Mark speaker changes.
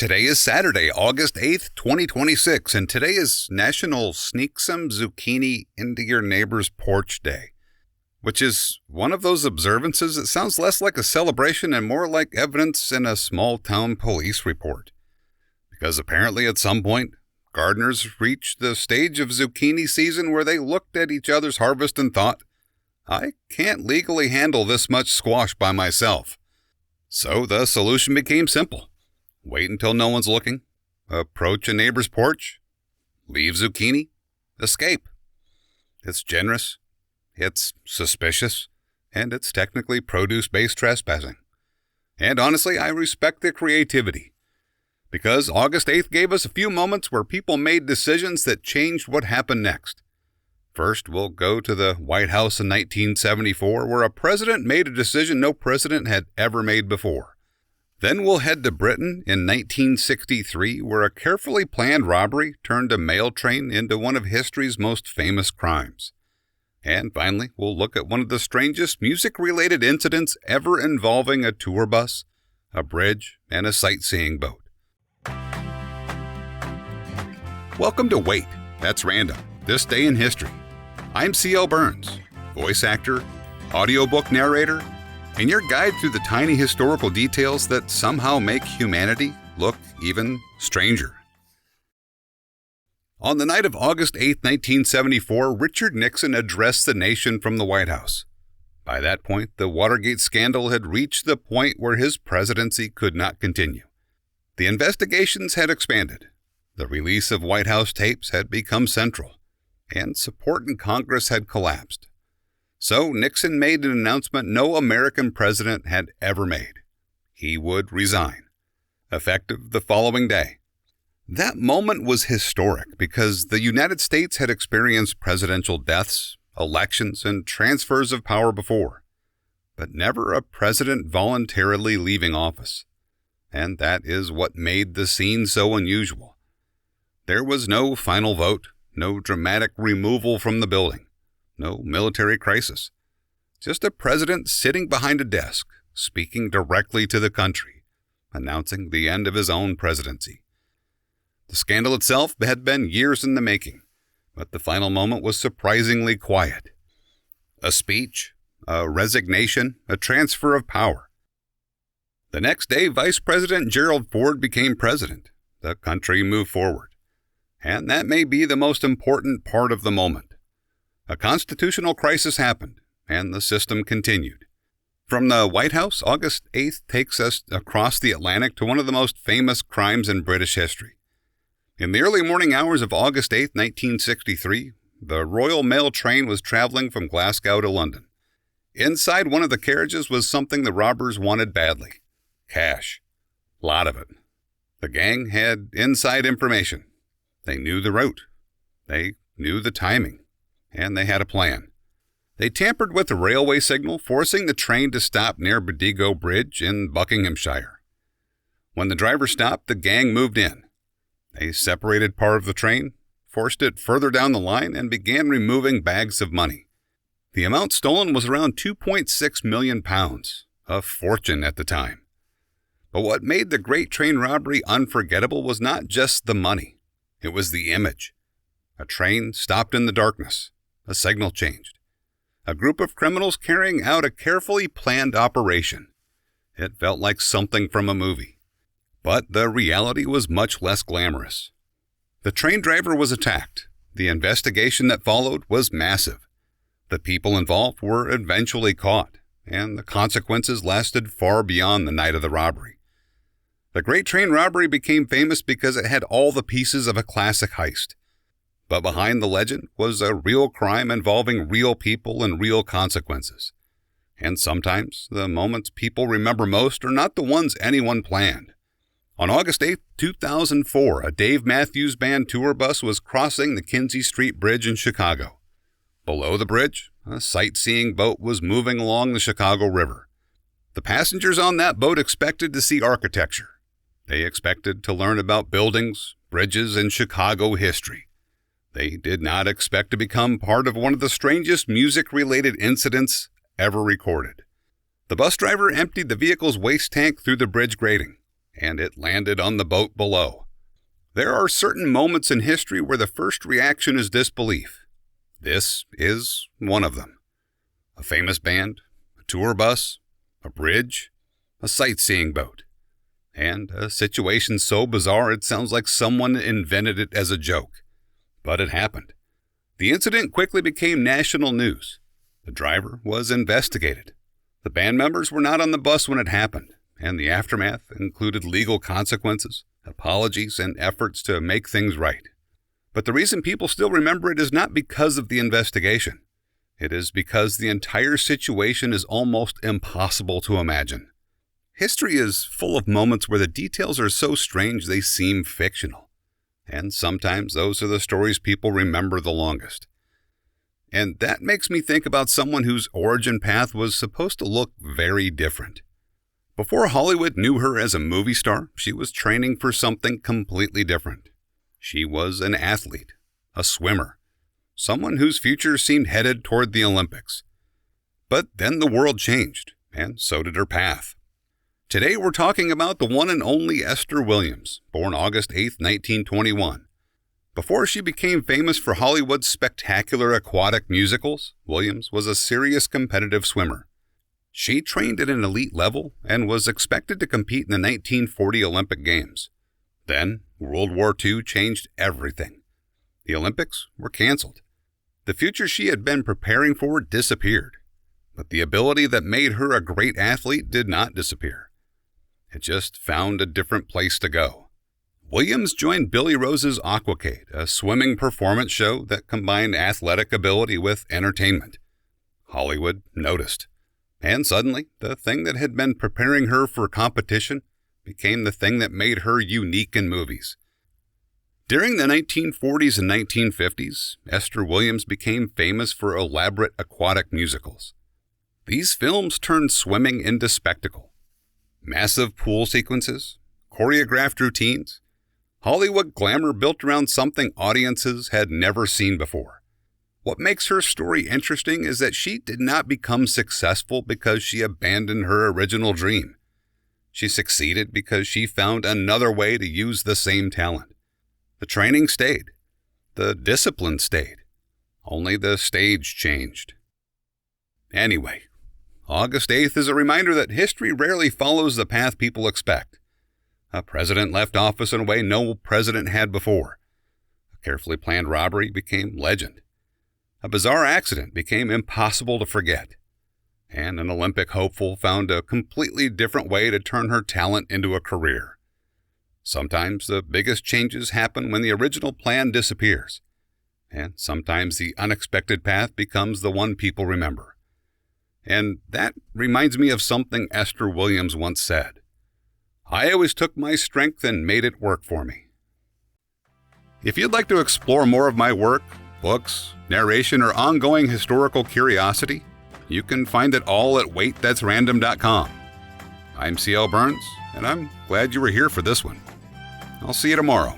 Speaker 1: Today is Saturday, August 8th, 2026, and today is National Sneak Some Zucchini Into Your Neighbor's Porch Day, which is one of those observances that sounds less like a celebration and more like evidence in a small-town police report. Because apparently at some point, gardeners reached the stage of zucchini season where they looked at each other's harvest and thought, I can't legally handle this much squash by myself. So the solution became simple. Wait until no one's looking, approach a neighbor's porch, leave zucchini, escape. It's generous, it's suspicious, and it's technically produce-based trespassing. And honestly, I respect the creativity, because August 8th gave us a few moments where people made decisions that changed what happened next. First, we'll go to the White House in 1974, where a president made a decision no president had ever made before. Then we'll head to Britain in 1963, where a carefully planned robbery turned a mail train into one of history's most famous crimes. And finally, we'll look at one of the strangest music-related incidents ever involving a tour bus, a bridge, and a sightseeing boat. Welcome to Wait, That's Random, This Day in History. I'm C.L. Burns, voice actor, audiobook narrator, and your guide through the tiny historical details that somehow make humanity look even stranger. On the night of August 8, 1974, Richard Nixon addressed the nation from the White House. By that point, the Watergate scandal had reached the point where his presidency could not continue. The investigations had expanded. The release of White House tapes had become central, and support in Congress had collapsed. So Nixon made an announcement no American president had ever made. He would resign, effective the following day. That moment was historic because the United States had experienced presidential deaths, elections, and transfers of power before, but never a president voluntarily leaving office. And that is what made the scene so unusual. There was no final vote, no dramatic removal from the building. No military crisis. Just a president sitting behind a desk, speaking directly to the country, announcing the end of his own presidency. The scandal itself had been years in the making, but the final moment was surprisingly quiet. A speech, a resignation, a transfer of power. The next day, Vice President Gerald Ford became president. The country moved forward. And that may be the most important part of the moment. A constitutional crisis happened, and the system continued. From the White House, August 8th takes us across the Atlantic to one of the most famous crimes in British history. In the early morning hours of August 8th, 1963, the Royal Mail train was traveling from Glasgow to London. Inside one of the carriages was something the robbers wanted badly. Cash. A lot of it. The gang had inside information. They knew the route. They knew the timing. And they had a plan. They tampered with the railway signal, forcing the train to stop near Bendigo Bridge in Buckinghamshire. When the driver stopped, the gang moved in. They separated part of the train, forced it further down the line, and began removing bags of money. The amount stolen was around £2.6 million, a fortune at the time. But what made the Great Train Robbery unforgettable was not just the money. It was the image. A train stopped in the darkness. A signal changed. A group of criminals carrying out a carefully planned operation. It felt like something from a movie. But the reality was much less glamorous. The train driver was attacked. The investigation that followed was massive. The people involved were eventually caught, and the consequences lasted far beyond the night of the robbery. The Great Train Robbery became famous because it had all the pieces of a classic heist. But behind the legend was a real crime involving real people and real consequences. And sometimes the moments people remember most are not the ones anyone planned. On August 8, 2004, a Dave Matthews Band tour bus was crossing the Kinzie Street Bridge in Chicago. Below the bridge, a sightseeing boat was moving along the Chicago River. The passengers on that boat expected to see architecture. They expected to learn about buildings, bridges, and Chicago history. They did not expect to become part of one of the strangest music-related incidents ever recorded. The bus driver emptied the vehicle's waste tank through the bridge grating. and it landed on the boat below. There are certain moments in history where the first reaction is disbelief. This is one of them. A famous band, a tour bus, a bridge, a sightseeing boat, and a situation so bizarre it sounds like someone invented it as a joke. But it happened. The incident quickly became national news. The driver was investigated. The band members were not on the bus when it happened, and the aftermath included legal consequences, apologies, and efforts to make things right. But the reason people still remember it is not because of the investigation. It is because the entire situation is almost impossible to imagine. History is full of moments where the details are so strange they seem fictional. And sometimes those are the stories people remember the longest. And that makes me think about someone whose origin path was supposed to look very different. Before Hollywood knew her as a movie star, she was training for something completely different. She was an athlete, a swimmer, someone whose future seemed headed toward the Olympics. But then the world changed, and so did her path. Today we're talking about the one and only Esther Williams, born August 8, 1921. Before she became famous for Hollywood's spectacular aquatic musicals, Williams was a serious competitive swimmer. She trained at an elite level and was expected to compete in the 1940 Olympic Games. Then, World War II changed everything. The Olympics were canceled. The future she had been preparing for disappeared. But the ability that made her a great athlete did not disappear. It just found a different place to go. Williams joined Billy Rose's Aquacade, a swimming performance show that combined athletic ability with entertainment. Hollywood noticed. And suddenly, the thing that had been preparing her for competition became the thing that made her unique in movies. During the 1940s and 1950s, Esther Williams became famous for elaborate aquatic musicals. These films turned swimming into spectacle. Massive pool sequences, choreographed routines, Hollywood glamour built around something audiences had never seen before. What makes her story interesting is that she did not become successful because she abandoned her original dream. She succeeded because she found another way to use the same talent. The training stayed. The discipline stayed. Only the stage changed. Anyway, August 8th is a reminder that history rarely follows the path people expect. A president left office in a way no president had before. A carefully planned robbery became legend. A bizarre accident became impossible to forget. And an Olympic hopeful found a completely different way to turn her talent into a career. Sometimes the biggest changes happen when the original plan disappears. And sometimes the unexpected path becomes the one people remember. And that reminds me of something Esther Williams once said. I always took my strength and made it work for me. If you'd like to explore more of my work, books, narration, or ongoing historical curiosity, you can find it all at waitthat'srandom.com. I'm C.L. Burns, and I'm glad you were here for this one. I'll see you tomorrow.